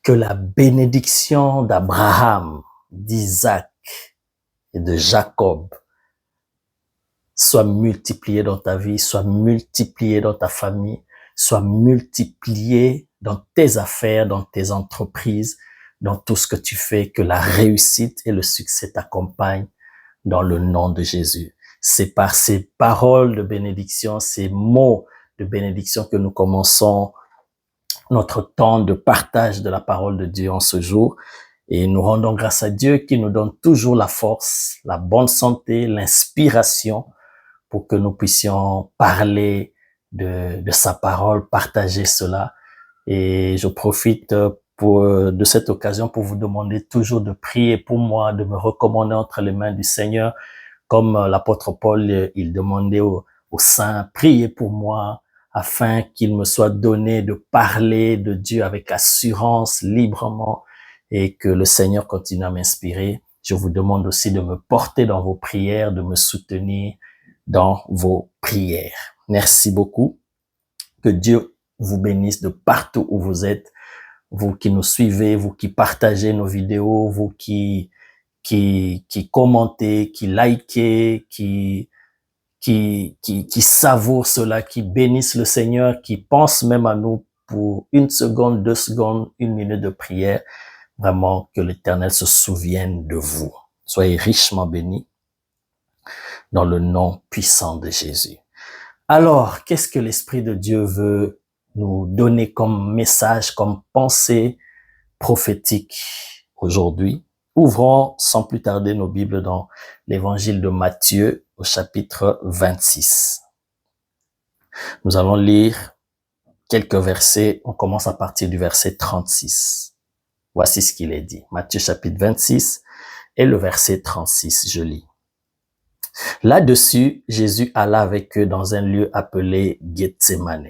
Que la bénédiction d'Abraham, d'Isaac et de Jacob soit multipliée dans ta vie, soit multipliée dans ta famille, soit multipliée dans tes affaires, dans tes entreprises, dans tout ce que tu fais, que la réussite et le succès t'accompagnent dans le nom de Jésus. C'est par ces paroles de bénédiction, ces mots de bénédiction que nous commençons notre temps de partage de la parole de Dieu en ce jour. Et nous rendons grâce à Dieu qui nous donne toujours la force, la bonne santé, l'inspiration pour que nous puissions parler de sa parole, partager cela. Et je profite de cette occasion pour vous demander toujours de prier pour moi, de me recommander entre les mains du Seigneur, comme l'apôtre Paul, il demandait aux saints, priez pour moi, afin qu'il me soit donné de parler de Dieu avec assurance, librement, et que le Seigneur continue à m'inspirer. Je vous demande aussi de me porter dans vos prières, de me soutenir dans vos prières. Merci beaucoup. Que Dieu vous bénisse de partout où vous êtes, vous qui nous suivez, vous qui partagez nos vidéos, vous qui commentez, qui likez, qui savourent cela, qui bénissent le Seigneur, qui pensent même à nous pour 1 seconde, 2 secondes, 1 minute de prière. Vraiment que l'Éternel se souvienne de vous. Soyez richement bénis dans le nom puissant de Jésus. Alors, qu'est-ce que l'Esprit de Dieu veut nous donner comme message, comme pensée prophétique aujourd'hui? Ouvrons sans plus tarder nos Bibles dans l'Évangile de Matthieu au chapitre 26. Nous allons lire quelques versets. On commence à partir du verset 36. Voici ce qu'il est dit. Matthieu chapitre 26 et le verset 36, je lis. Là-dessus, Jésus alla avec eux dans un lieu appelé Gethsémane.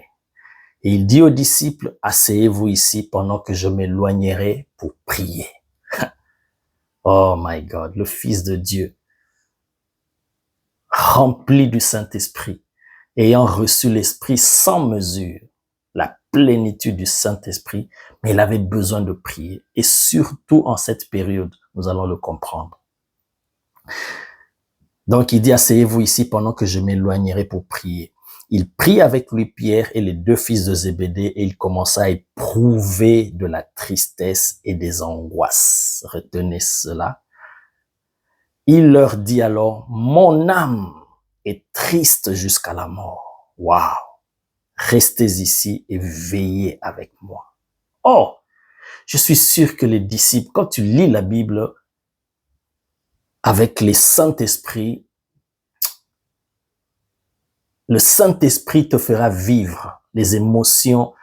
Et il dit aux disciples, asseyez-vous ici pendant que je m'éloignerai pour prier. Oh my God, le Fils de Dieu, rempli du Saint-Esprit, ayant reçu l'Esprit sans mesure, la plénitude du Saint-Esprit, mais il avait besoin de prier. Et surtout en cette période, nous allons le comprendre. Donc il dit, asseyez-vous ici pendant que je m'éloignerai pour prier. Il prit avec lui Pierre et les 2 fils de Zébédée et il commença à éprouver de la tristesse et des angoisses. Retenez cela. Il leur dit alors, mon âme est triste jusqu'à la mort. Waouh! Restez ici et veillez avec moi. Oh! Je suis sûr que les disciples, quand tu lis la Bible avec les Saint-Esprit, le Saint-Esprit te fera vivre les émotions.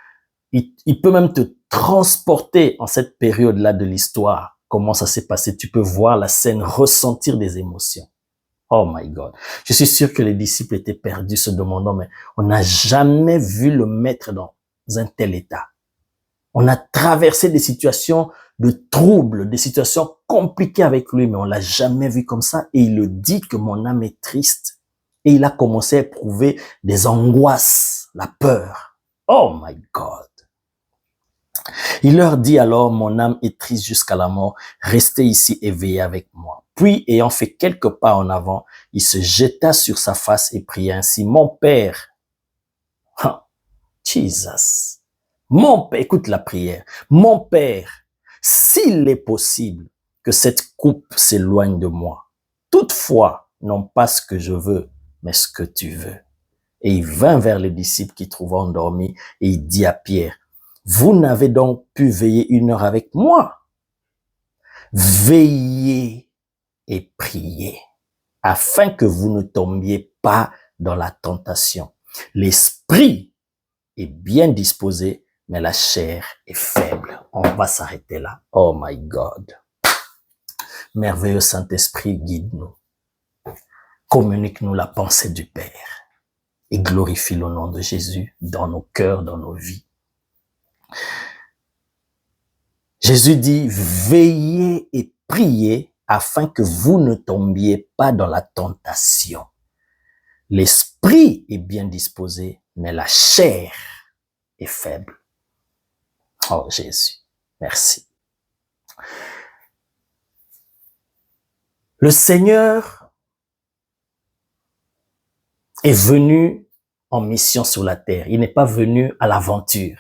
Il peut même te transporter en cette période-là de l'histoire. Comment ça s'est passé? Tu peux voir la scène, ressentir des émotions. Oh my God. Je suis sûr que les disciples étaient perdus, se demandant, mais on n'a jamais vu le maître dans un tel état. On a traversé des situations de troubles, des situations compliquées avec lui, mais on l'a jamais vu comme ça. Et il le dit que mon âme est triste. Et il a commencé à éprouver des angoisses, la peur. Oh my God. Il leur dit alors, mon âme est triste jusqu'à la mort, restez ici et veillez avec moi. Puis, ayant fait quelques pas en avant, il se jeta sur sa face et pria ainsi, mon Père, Jesus, mon Père, écoute la prière, mon Père, s'il est possible que cette coupe s'éloigne de moi, toutefois, non pas ce que je veux, mais ce que tu veux. Et il vint vers les disciples qui trouvaient endormis et il dit à Pierre, vous n'avez donc pu veiller 1 heure avec moi. Veillez et priez, afin que vous ne tombiez pas dans la tentation. L'esprit est bien disposé, mais la chair est faible. On va s'arrêter là. Oh my God. Merveilleux Saint-Esprit, guide-nous. Communique-nous la pensée du Père et glorifie le nom de Jésus dans nos cœurs, dans nos vies. Jésus dit, veillez et priez afin que vous ne tombiez pas dans la tentation. L'esprit est bien disposé, mais la chair est faible. Oh Jésus. Merci. Le Seigneur est venu en mission sur la terre. Il n'est pas venu à l'aventure.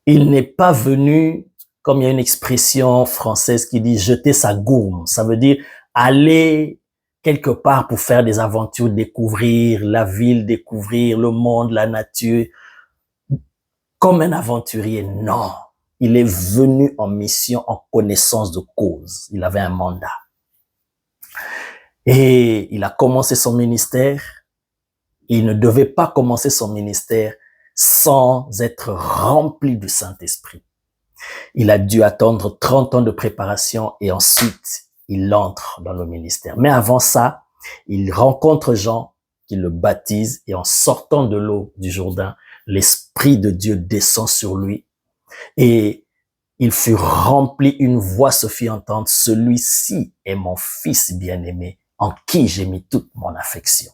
Il n'est pas venu, comme il y a une expression française qui dit jeter sa gourme. Ça veut dire aller quelque part pour faire des aventures, découvrir la ville, découvrir le monde, la nature. Comme un aventurier, non. Il est venu en mission en connaissance de cause. Il avait un mandat. Et il a commencé son ministère. Il ne devait pas commencer son ministère sans être rempli du Saint-Esprit. Il a dû attendre 30 ans de préparation et ensuite il entre dans le ministère. Mais avant ça, il rencontre Jean qui le baptise et en sortant de l'eau du Jourdain, l'Esprit de Dieu descend sur lui et il fut rempli, une voix se fit entendre, celui-ci est mon fils bien-aimé en qui j'ai mis toute mon affection.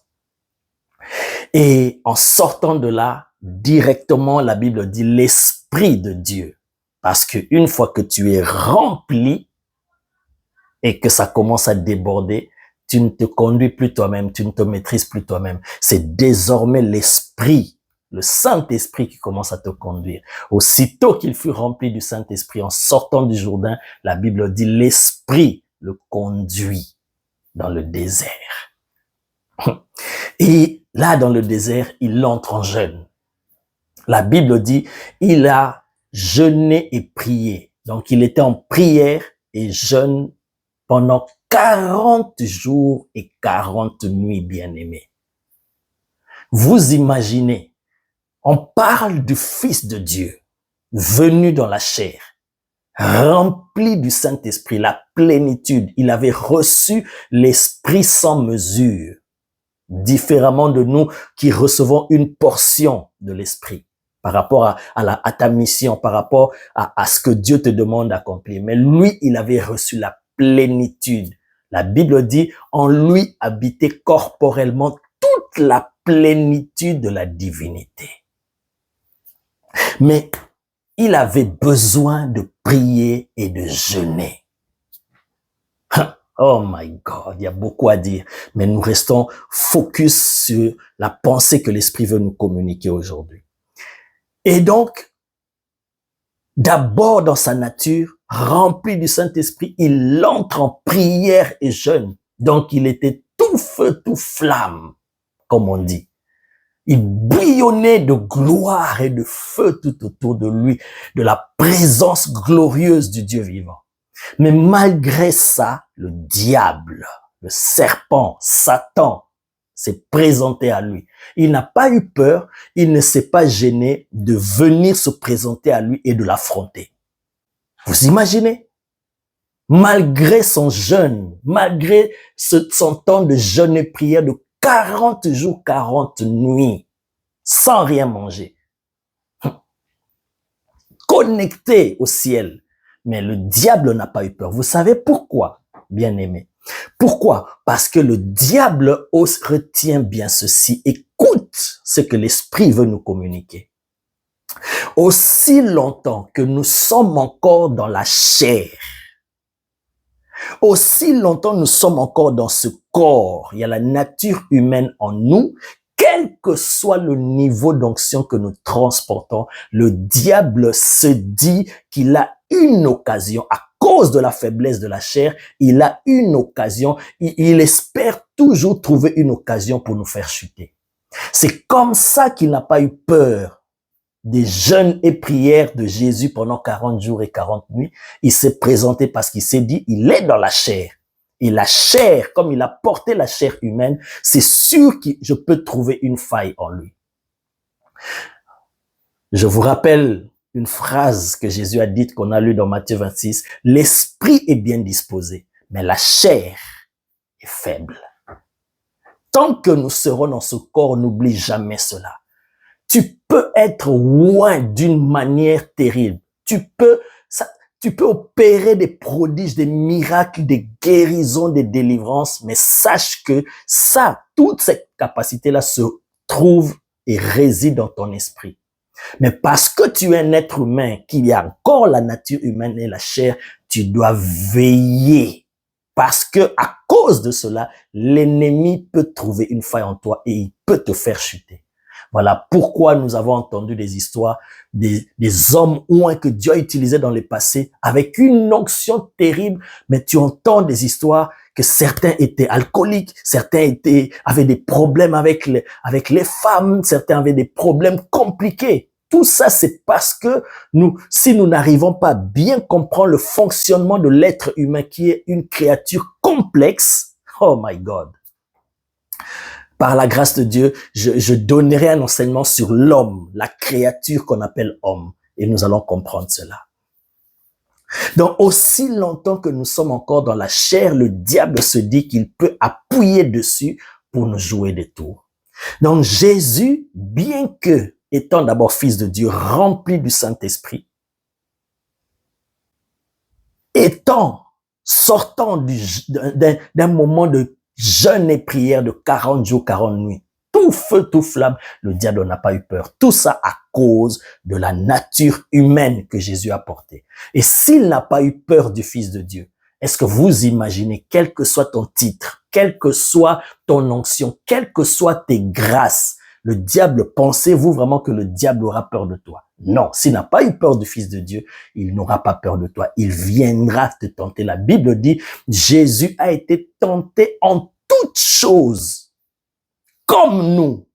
Et en sortant de là, directement, la Bible dit l'Esprit de Dieu. Parce que une fois que tu es rempli et que ça commence à déborder, tu ne te conduis plus toi-même, tu ne te maîtrises plus toi-même. C'est désormais l'Esprit, le Saint-Esprit qui commence à te conduire. Aussitôt qu'il fut rempli du Saint-Esprit, en sortant du Jourdain, la Bible dit l'Esprit le conduit dans le désert. Et là, dans le désert, il entre en jeûne. La Bible dit, il a jeûné et prié. Donc, il était en prière et jeûne pendant 40 jours et 40 nuits, bien-aimés. Vous imaginez, on parle du Fils de Dieu, venu dans la chair, rempli du Saint-Esprit, la plénitude. Il avait reçu l'Esprit sans mesure. Différemment de nous qui recevons une portion de l'Esprit par rapport à ta mission, par rapport à ce que Dieu te demande d'accomplir. Mais lui, il avait reçu la plénitude. La Bible dit, en lui habitait corporellement toute la plénitude de la divinité. Mais il avait besoin de prier et de jeûner. Oh my God, il y a beaucoup à dire, mais nous restons focus sur la pensée que l'Esprit veut nous communiquer aujourd'hui. Et donc, d'abord dans sa nature, rempli du Saint-Esprit, il entre en prière et jeûne. Donc, il était tout feu, tout flamme, comme on dit. Il bouillonnait de gloire et de feu tout autour de lui, de la présence glorieuse du Dieu vivant. Mais malgré ça, le diable, le serpent, Satan, s'est présenté à lui. Il n'a pas eu peur, il ne s'est pas gêné de venir se présenter à lui et de l'affronter. Vous imaginez? Malgré son jeûne, malgré son temps de jeûne et prière de 40 jours, 40 nuits, sans rien manger, connecté au ciel. Mais le diable n'a pas eu peur. Vous savez pourquoi, bien-aimé? Pourquoi? Parce que le diable retient bien ceci. Écoute ce que l'Esprit veut nous communiquer. Aussi longtemps que nous sommes encore dans la chair, aussi longtemps nous sommes encore dans ce corps, il y a la nature humaine en nous, quel que soit le niveau d'onction que nous transportons, le diable se dit qu'il a une occasion, à cause de la faiblesse de la chair, il a une occasion, il espère toujours trouver une occasion pour nous faire chuter. C'est comme ça qu'il n'a pas eu peur des jeûnes et prières de Jésus pendant 40 jours et 40 nuits. Il s'est présenté parce qu'il s'est dit, il est dans la chair. Et la chair, comme il a porté la chair humaine, c'est sûr que je peux trouver une faille en lui. Je vous rappelle une phrase que Jésus a dite, qu'on a lue dans Matthieu 26. L'esprit est bien disposé, mais la chair est faible. Tant que nous serons dans ce corps, n'oublie jamais cela. Tu peux être loin d'une manière terrible. Tu peux opérer des prodiges, des miracles, des guérisons, des délivrances, mais sache que toute cette capacité-là se trouve et réside dans ton esprit. Mais parce que tu es un être humain, qu'il y a encore la nature humaine et la chair, tu dois veiller. Parce que à cause de cela, l'ennemi peut trouver une faille en toi et il peut te faire chuter. Voilà pourquoi nous avons entendu des histoires des hommes ou un que Dieu a utilisé dans le passé avec une onction terrible, mais tu entends des histoires que certains étaient alcooliques, certains avaient des problèmes avec les femmes, certains avaient des problèmes compliqués. Tout ça, c'est parce que si nous n'arrivons pas à bien comprendre le fonctionnement de l'être humain qui est une créature complexe, oh my God. Par la grâce de Dieu, je donnerai un enseignement sur l'homme, la créature qu'on appelle homme. Et nous allons comprendre cela. Donc, aussi longtemps que nous sommes encore dans la chair, le diable se dit qu'il peut appuyer dessus pour nous jouer des tours. Donc, Jésus, bien que étant d'abord fils de Dieu, rempli du Saint-Esprit, sortant d'un moment de jeûne et prière de 40 jours, 40 nuits, tout feu, tout flamme, le diable n'a pas eu peur. Tout ça à cause de la nature humaine que Jésus a portée. Et s'il n'a pas eu peur du Fils de Dieu, est-ce que vous imaginez, quel que soit ton titre, quelle que soit ton onction, quelles que soient tes grâces, le diable, pensez-vous vraiment que le diable aura peur de toi? Non, s'il n'a pas eu peur du Fils de Dieu, il n'aura pas peur de toi. Il viendra te tenter. La Bible dit, Jésus a été tenté en toutes choses, comme nous.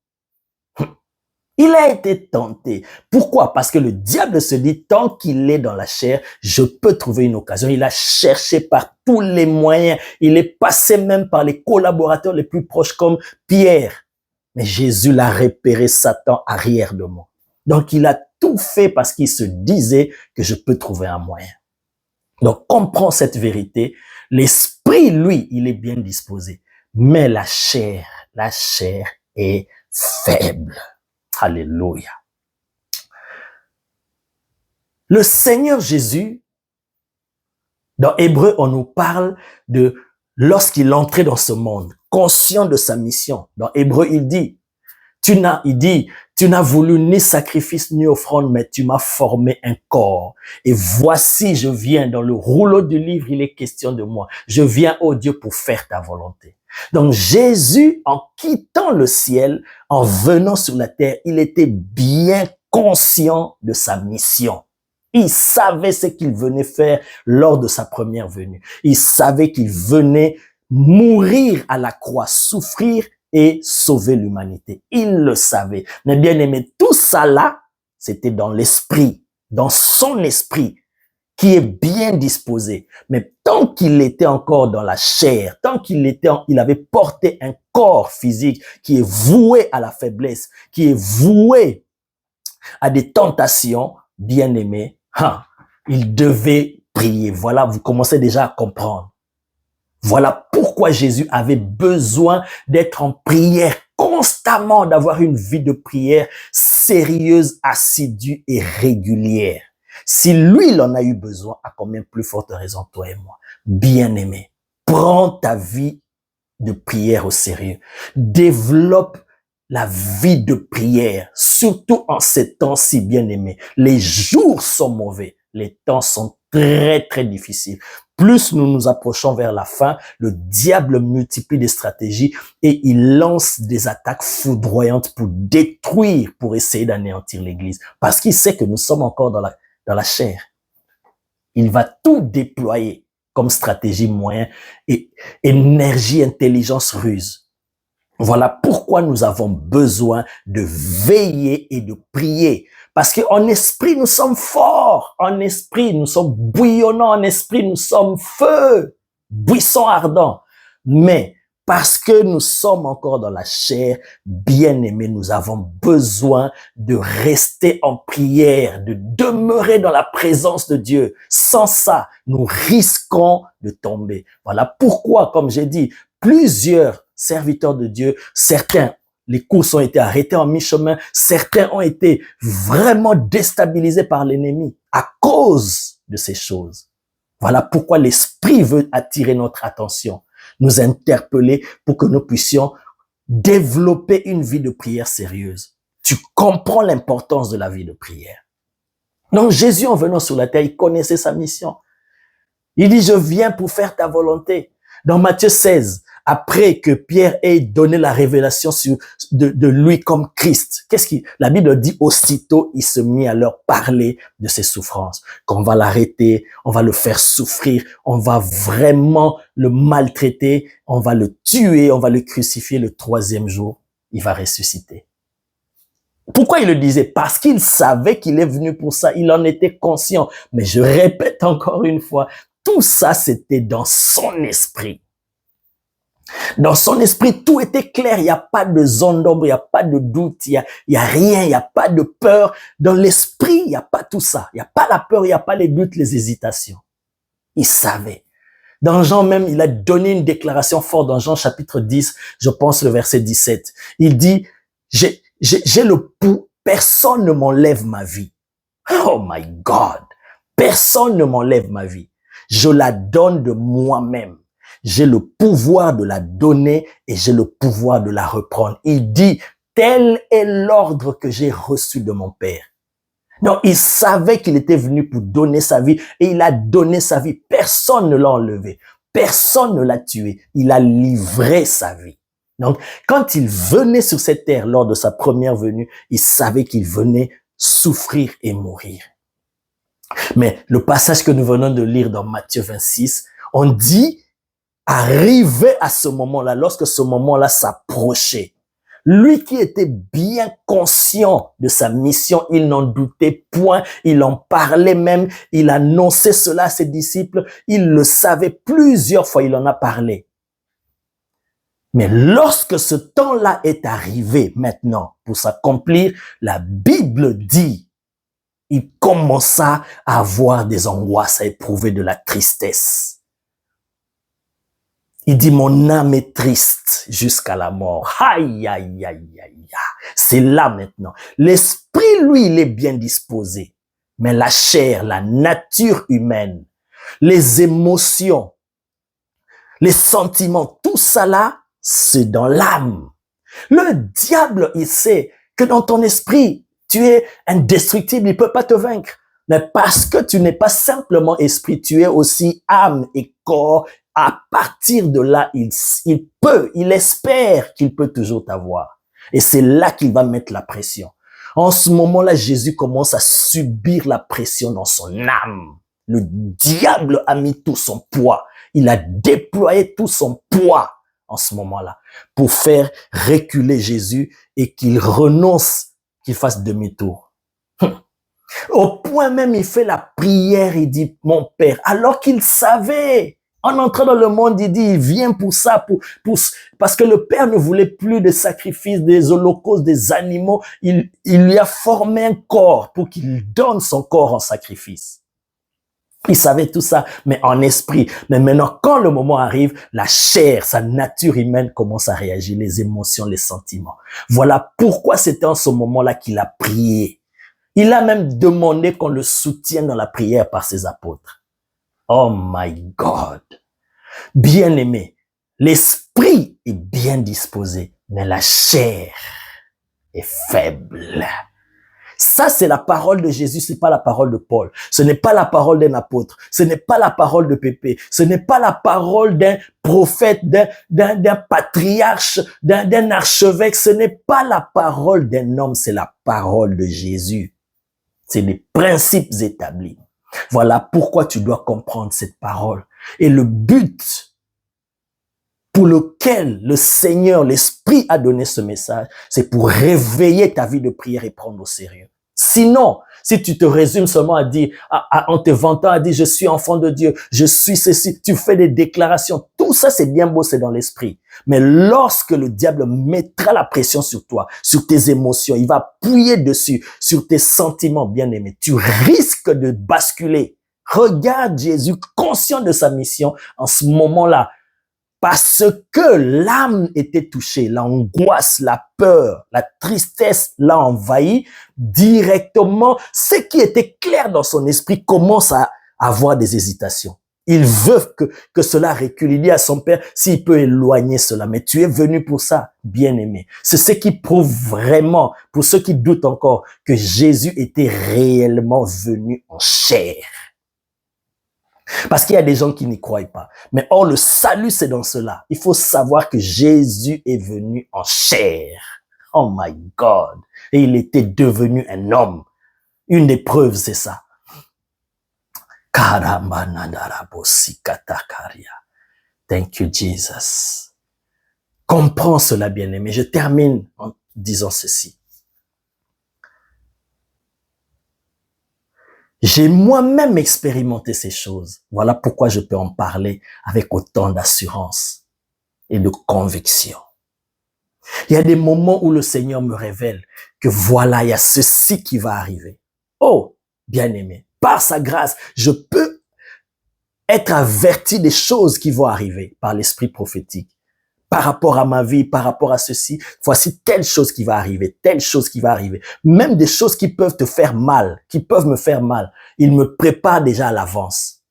Il a été tenté. Pourquoi? Parce que le diable se dit, tant qu'il est dans la chair, je peux trouver une occasion. Il a cherché par tous les moyens. Il est passé même par les collaborateurs les plus proches comme Pierre. Mais Jésus l'a repéré, Satan, arrière de moi. Donc, il a tout fait parce qu'il se disait que je peux trouver un moyen. Donc, comprends cette vérité. L'esprit, lui, il est bien disposé. Mais la chair est faible. Alléluia. Le Seigneur Jésus, dans Hébreu, on nous parle de lorsqu'il entrait dans ce monde, conscient de sa mission. Dans Hébreu, il dit, tu n'as voulu ni sacrifice ni offrande, mais tu m'as formé un corps. Et voici, je viens, dans le rouleau du livre, il est question de moi. Je viens, ô Dieu, pour faire ta volonté. Donc Jésus, en quittant le ciel, en venant sur la terre, il était bien conscient de sa mission. Il savait ce qu'il venait faire lors de sa première venue. Il savait qu'il venait mourir à la croix, souffrir et sauver l'humanité. Il le savait. Mais bien aimé, tout ça là, c'était dans l'esprit, dans son esprit, qui est bien disposé. Mais tant qu'il était encore dans la chair, tant qu'il avait porté un corps physique qui est voué à la faiblesse, qui est voué à des tentations, bien aimé, il devait prier. Voilà, vous commencez déjà à comprendre. Voilà pourquoi Jésus avait besoin d'être en prière constamment, d'avoir une vie de prière sérieuse, assidue et régulière. Si lui, il en a eu besoin, à combien plus forte raison toi et moi? Bien-aimé, prends ta vie de prière au sérieux. Développe la vie de prière, surtout en ces temps-ci, bien-aimés. Les jours sont mauvais, les temps sont très, très difficiles. Plus nous nous approchons vers la fin, le diable multiplie des stratégies et il lance des attaques foudroyantes pour détruire, pour essayer d'anéantir l'Église. Parce qu'il sait que nous sommes encore dans la chair. Il va tout déployer comme stratégie, moyen et énergie, intelligence, ruse. Voilà pourquoi nous avons besoin de veiller et de prier. Parce qu'en esprit, nous sommes forts. En esprit, nous sommes bouillonnants. En esprit, nous sommes feu, buisson ardent. Mais parce que nous sommes encore dans la chair, bien-aimés, nous avons besoin de rester en prière, de demeurer dans la présence de Dieu. Sans ça, nous risquons de tomber. Voilà pourquoi, comme j'ai dit, plusieurs serviteurs de Dieu, certains, les courses ont été arrêtées en mi-chemin, certains ont été vraiment déstabilisés par l'ennemi à cause de ces choses. Voilà pourquoi l'Esprit veut attirer notre attention, nous interpeller pour que nous puissions développer une vie de prière sérieuse. tu comprends l'importance de la vie de prière. Donc Jésus, en venant sur la terre, il connaissait sa mission. Il dit, je viens pour faire ta volonté. Dans Matthieu 16, après que Pierre ait donné la révélation de lui comme Christ, la Bible dit aussitôt, il se mit à leur parler de ses souffrances, qu'on va l'arrêter, on va le faire souffrir, on va vraiment le maltraiter, on va le tuer, on va le crucifier le 3e jour, il va ressusciter. Pourquoi il le disait? Parce qu'il savait qu'il est venu pour ça, il en était conscient. Mais je répète encore une fois, tout ça c'était dans son esprit. Dans son esprit, tout était clair. Il n'y a pas de zone d'ombre, il n'y a pas de doute, il y a rien, il n'y a pas de peur. Dans l'esprit, il n'y a pas tout ça. Il n'y a pas la peur, il n'y a pas les doutes, les hésitations. Il savait. Dans Jean même, il a donné une déclaration forte dans Jean chapitre 10, je pense le verset 17. Il dit, j'ai le pouls, personne ne m'enlève ma vie. Oh my God! Personne ne m'enlève ma vie. Je la donne de moi-même. J'ai le pouvoir de la donner et j'ai le pouvoir de la reprendre. Il dit, tel est l'ordre que j'ai reçu de mon Père. Donc, il savait qu'il était venu pour donner sa vie et il a donné sa vie. Personne ne l'a enlevé. Personne ne l'a tué. Il a livré sa vie. Donc, quand il venait sur cette terre lors de sa première venue, il savait qu'il venait souffrir et mourir. Mais le passage que nous venons de lire dans Matthieu 26, on dit, arrivé à ce moment-là, lorsque ce moment-là s'approchait, lui qui était bien conscient de sa mission, il n'en doutait point, il en parlait même, il annonçait cela à ses disciples, il le savait plusieurs fois, il en a parlé. Mais lorsque ce temps-là est arrivé maintenant pour s'accomplir, la Bible dit, il commença à avoir des angoisses, à éprouver de la tristesse. Il dit, mon âme est triste jusqu'à la mort. Aïe, aïe, aïe, aïe, aïe. C'est là maintenant. L'esprit, lui, il est bien disposé. Mais la chair, la nature humaine, les émotions, les sentiments, tout ça là, c'est dans l'âme. Le diable, il sait que dans ton esprit, tu es indestructible, il peut pas te vaincre. Mais parce que tu n'es pas simplement esprit, tu es aussi âme et corps. À partir de là, il espère qu'il peut toujours t'avoir. Et c'est là qu'il va mettre la pression. En ce moment-là, Jésus commence à subir la pression dans son âme. Le diable a mis tout son poids. Il a déployé tout son poids en ce moment-là pour faire reculer Jésus et qu'il renonce, qu'il fasse demi-tour. Au point même, il fait la prière, il dit, mon Père, alors qu'il savait. En entrant dans le monde, il dit, il vient pour ça, parce que le Père ne voulait plus de sacrifices, des holocaustes, des animaux. Il lui a formé un corps pour qu'il donne son corps en sacrifice. Il savait tout ça, mais en esprit. Mais maintenant, quand le moment arrive, la chair, sa nature humaine commence à réagir, les émotions, les sentiments. Voilà pourquoi c'était en ce moment-là qu'il a prié. Il a même demandé qu'on le soutienne dans la prière par ses apôtres. Oh my God! Bien-aimé, l'esprit est bien disposé, mais la chair est faible. Ça, c'est la parole de Jésus, c'est pas la parole de Paul. Ce n'est pas la parole d'un apôtre. Ce n'est pas la parole de Pépé. Ce n'est pas la parole d'un prophète, d'un patriarche, d'un archevêque. Ce n'est pas la parole d'un homme, c'est la parole de Jésus. C'est des principes établis. Voilà pourquoi tu dois comprendre cette parole. Et le but pour lequel le Seigneur, l'Esprit a donné ce message, c'est pour réveiller ta vie de prière et prendre au sérieux. Sinon, si tu te résumes seulement à dire, en te vantant à dire, je suis enfant de Dieu, je suis ceci, tu fais des déclarations, tout ça c'est bien beau, c'est dans l'esprit. Mais lorsque le diable mettra la pression sur toi, sur tes émotions, il va appuyer dessus, sur tes sentiments bien-aimés, tu risques de basculer. Regarde Jésus, conscient de sa mission en ce moment-là, parce que l'âme était touchée, l'angoisse, la peur, la tristesse l'a envahi directement. Ce qui était clair dans son esprit commence à avoir des hésitations. Il veut que cela recule. Il dit à son père, s'il peut éloigner cela. Mais tu es venu pour ça, bien-aimé. C'est ce qui prouve vraiment, pour ceux qui doutent encore, que Jésus était réellement venu en chair. Parce qu'il y a des gens qui n'y croient pas. Mais or, le salut, c'est dans cela. Il faut savoir que Jésus est venu en chair. Oh my God. Et il était devenu un homme. Une des preuves, c'est ça. Thank you, Jesus. Comprends cela, bien-aimé. Je termine en disant ceci. J'ai moi-même expérimenté ces choses. Voilà pourquoi je peux en parler avec autant d'assurance et de conviction. Il y a des moments où le Seigneur me révèle que voilà, il y a ceci qui va arriver. Oh, bien-aimé, par sa grâce, je peux être averti des choses qui vont arriver par l'esprit prophétique. Par rapport à ma vie, par rapport à ceci, voici telle chose qui va arriver, telle chose qui va arriver. Même des choses qui peuvent te faire mal, qui peuvent me faire mal, il me prépare déjà à l'avance.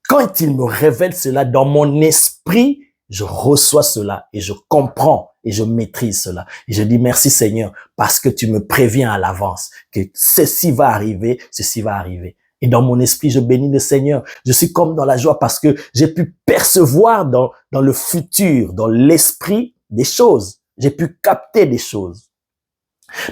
Quand il me révèle cela dans mon esprit, je reçois cela et je comprends et je maîtrise cela. Et je dis merci Seigneur parce que tu me préviens à l'avance que ceci va arriver, ceci va arriver. Et dans mon esprit, je bénis le Seigneur. Je suis comme dans la joie parce que j'ai pu percevoir dans le futur, dans l'esprit, des choses. J'ai pu capter des choses.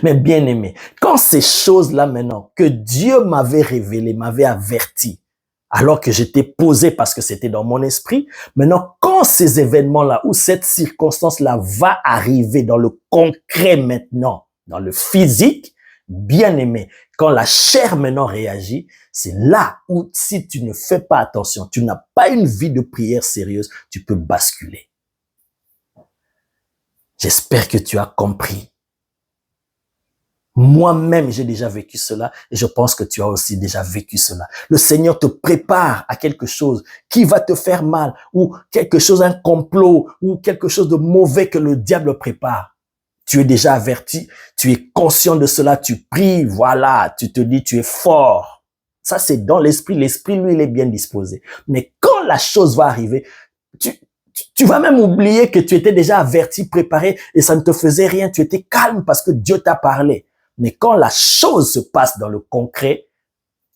Mais bien aimé, quand ces choses-là maintenant, que Dieu m'avait révélées, m'avait averti, alors que j'étais posé parce que c'était dans mon esprit, maintenant, quand ces événements-là ou cette circonstance-là va arriver dans le concret maintenant, dans le physique, bien aimé, quand la chair maintenant réagit, c'est là où si tu ne fais pas attention, tu n'as pas une vie de prière sérieuse, tu peux basculer. J'espère que tu as compris. Moi-même, j'ai déjà vécu cela et je pense que tu as aussi déjà vécu cela. Le Seigneur te prépare à quelque chose qui va te faire mal ou quelque chose, un complot ou quelque chose de mauvais que le diable prépare. Tu es déjà averti, tu es conscient de cela, tu pries, voilà, tu te dis, tu es fort. Ça, c'est dans l'esprit. L'esprit, lui, il est bien disposé. Mais quand la chose va arriver, tu vas même oublier que tu étais déjà averti, préparé et ça ne te faisait rien. Tu étais calme parce que Dieu t'a parlé. Mais quand la chose se passe dans le concret,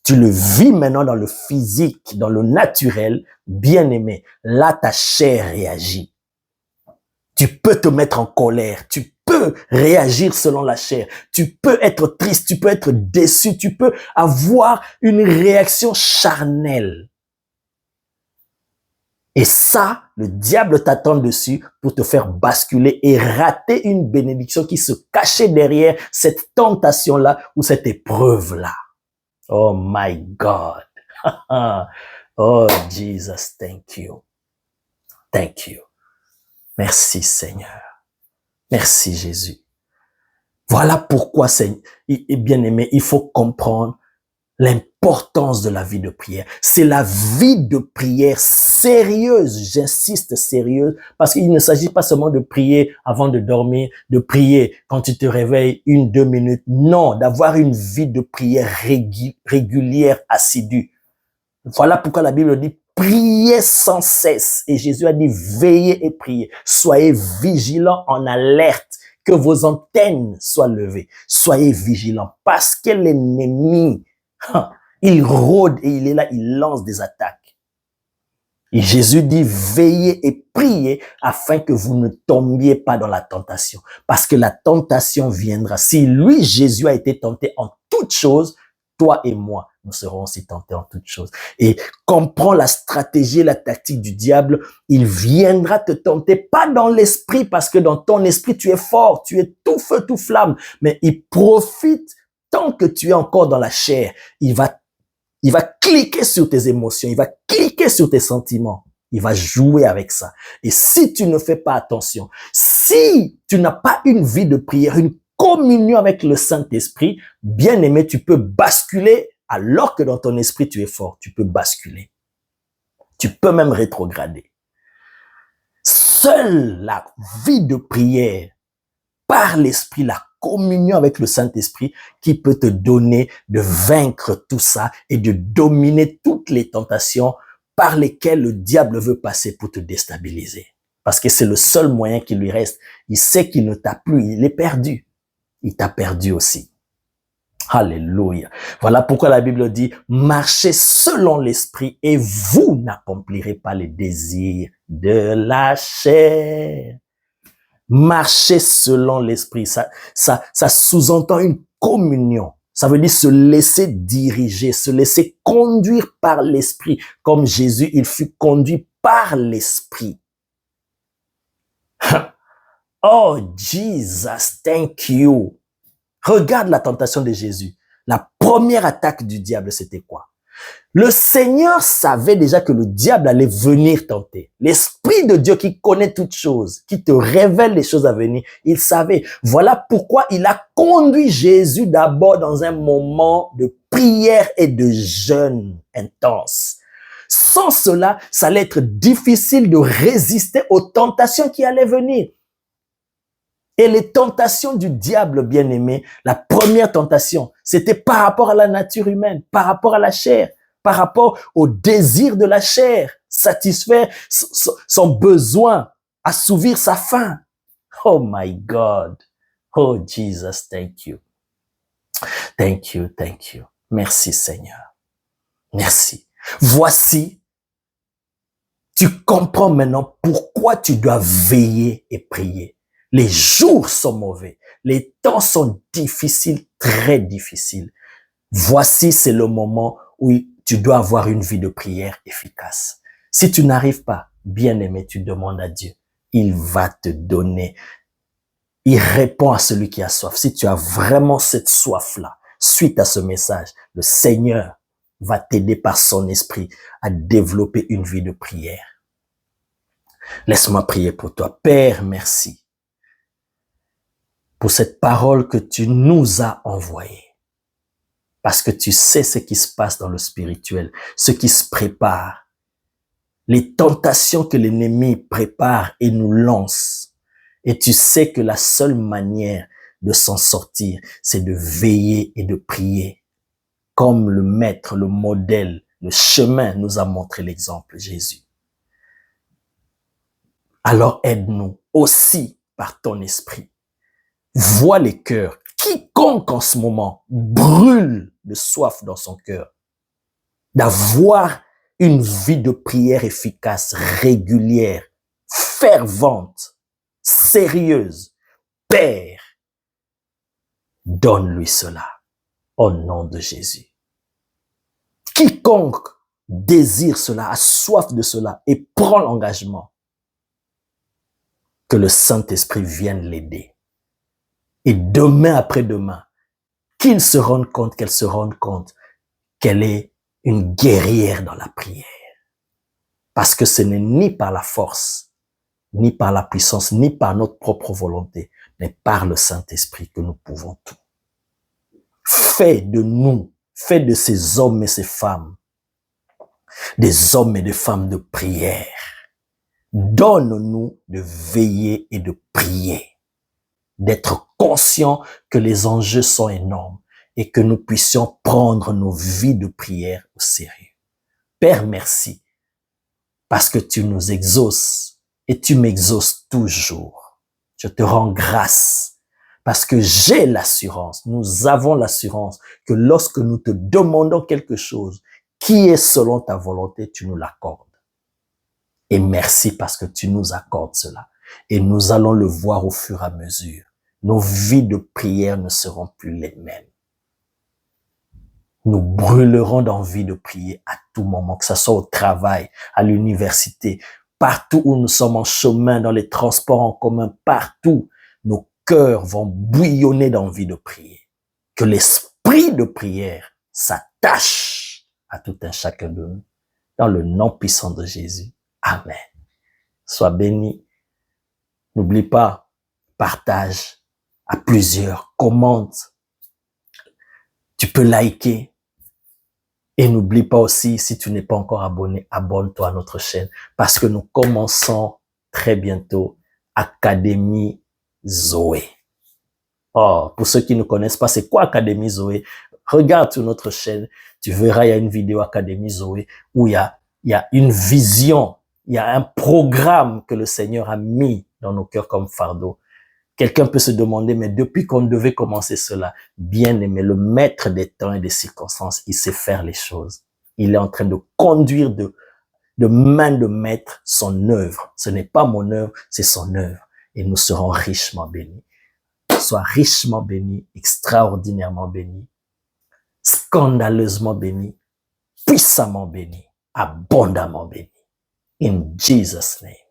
tu le vis maintenant dans le physique, dans le naturel, bien aimé. Là, ta chair réagit. Tu peux te mettre en colère, tu peux réagir selon la chair, tu peux être triste, tu peux être déçu, tu peux avoir une réaction charnelle. Et ça, le diable t'attend dessus pour te faire basculer et rater une bénédiction qui se cachait derrière cette tentation-là ou cette épreuve-là. Oh my God. Oh Jesus, thank you. Thank you. Merci Seigneur. Merci Jésus. Voilà pourquoi, bien aimé, il faut comprendre l'importance de la vie de prière. C'est la vie de prière sérieuse, j'insiste sérieuse, parce qu'il ne s'agit pas seulement de prier avant de dormir, de prier quand tu te réveilles 1-2 minutes. Non, d'avoir une vie de prière régulière, assidue. Voilà pourquoi la Bible dit priez sans cesse. Et Jésus a dit veillez et priez. Soyez vigilants en alerte, que vos antennes soient levées. Soyez vigilants parce que l'ennemi, il rôde et il est là, il lance des attaques. Et Jésus dit veillez et priez afin que vous ne tombiez pas dans la tentation. Parce que la tentation viendra. Si lui, Jésus, a été tenté en toutes choses, toi et moi, nous serons aussi tentés en toutes choses. Et comprends la stratégie et la tactique du diable. Il viendra te tenter, pas dans l'esprit, parce que dans ton esprit, tu es fort, tu es tout feu, tout flamme. Mais il profite, tant que tu es encore dans la chair, il va cliquer sur tes émotions, il va cliquer sur tes sentiments. Il va jouer avec ça. Et si tu ne fais pas attention, si tu n'as pas une vie de prière, une communion avec le Saint-Esprit, bien aimé, tu peux basculer alors que dans ton esprit tu es fort. Tu peux basculer. Tu peux même rétrograder. Seule la vie de prière par l'Esprit, la communion avec le Saint-Esprit qui peut te donner de vaincre tout ça et de dominer toutes les tentations par lesquels le diable veut passer pour te déstabiliser. Parce que c'est le seul moyen qui lui reste. Il sait qu'il ne t'a plus, il est perdu. Il t'a perdu aussi. Alléluia. Voilà pourquoi la Bible dit, marchez selon l'esprit et vous n'accomplirez pas les désirs de la chair. Marcher selon l'esprit, ça sous-entend une communion. Ça veut dire se laisser diriger, se laisser conduire par l'esprit. Comme Jésus, il fut conduit par l'esprit. Oh, Jesus, thank you. Regarde la tentation de Jésus. La première attaque du diable, c'était quoi? Le Seigneur savait déjà que le diable allait venir tenter. L'Esprit de Dieu qui connaît toutes choses, qui te révèle les choses à venir, il savait. Voilà pourquoi il a conduit Jésus d'abord dans un moment de prière et de jeûne intense. Sans cela, ça allait être difficile de résister aux tentations qui allaient venir. Et les tentations du diable, bien-aimé, la première tentation, c'était par rapport à la nature humaine, par rapport à la chair, par rapport au désir de la chair, satisfaire son besoin, assouvir sa faim. Oh my God. Oh Jesus, thank you. Thank you, thank you. Merci Seigneur. Merci. Voici, tu comprends maintenant pourquoi tu dois veiller et prier. Les jours sont mauvais. Les temps sont difficiles, très difficiles. Voici, c'est le moment où tu dois avoir une vie de prière efficace. Si tu n'arrives pas, bien-aimé, tu demandes à Dieu. Il va te donner. Il répond à celui qui a soif. Si tu as vraiment cette soif-là, suite à ce message, le Seigneur va t'aider par son esprit à développer une vie de prière. Laisse-moi prier pour toi. Père, merci pour cette parole que tu nous as envoyée. Parce que tu sais ce qui se passe dans le spirituel, ce qui se prépare, les tentations que l'ennemi prépare et nous lance. Et tu sais que la seule manière de s'en sortir, c'est de veiller et de prier. Comme le maître, le modèle, le chemin nous a montré l'exemple, Jésus. Alors aide-nous aussi par ton esprit. Vois les cœurs. Quiconque en ce moment brûle de soif dans son cœur, d'avoir une vie de prière efficace, régulière, fervente, sérieuse. Père, donne-lui cela au nom de Jésus. Quiconque désire cela, a soif de cela et prend l'engagement, que le Saint-Esprit vienne l'aider. Et demain après demain, qu'il se rende compte, qu'elle se rende compte qu'elle est une guerrière dans la prière. Parce que ce n'est ni par la force, ni par la puissance, ni par notre propre volonté, mais par le Saint-Esprit que nous pouvons tout. Fais de nous, fais de ces hommes et ces femmes, des hommes et des femmes de prière. Donne-nous de veiller et de prier, d'être conscients que les enjeux sont énormes et que nous puissions prendre nos vies de prière au sérieux. Père, merci, parce que tu nous exauces et tu m'exauces toujours. Je te rends grâce parce que j'ai l'assurance, nous avons l'assurance que lorsque nous te demandons quelque chose qui est selon ta volonté, tu nous l'accordes. Et merci parce que tu nous accordes cela. Et nous allons le voir au fur et à mesure. Nos vies de prière ne seront plus les mêmes. Nous brûlerons d'envie de prier à tout moment, que ce soit au travail, à l'université, partout où nous sommes en chemin, dans les transports en commun, partout, nos cœurs vont bouillonner d'envie de prier. Que l'esprit de prière s'attache à tout un chacun de nous. Dans le nom puissant de Jésus. Amen. Sois béni. N'oublie pas, partage à plusieurs, commente. Tu peux liker. Et n'oublie pas aussi, si tu n'es pas encore abonné, abonne-toi à notre chaîne parce que nous commençons très bientôt Académie Zoé. Oh, pour ceux qui ne connaissent pas, c'est quoi Académie Zoé? Regarde sur notre chaîne, tu verras, il y a une vidéo Académie Zoé où il y a Il y a une vision, il y a un programme que le Seigneur a mis dans nos cœurs comme fardeau. Quelqu'un peut se demander, mais depuis qu'on devait commencer cela, bien aimé, le maître des temps et des circonstances, il sait faire les choses. Il est en train de conduire de main de maître son œuvre. Ce n'est pas mon œuvre, c'est son œuvre. Et nous serons richement bénis. Sois richement béni, extraordinairement béni, scandaleusement béni, puissamment béni, abondamment béni. In Jesus' name.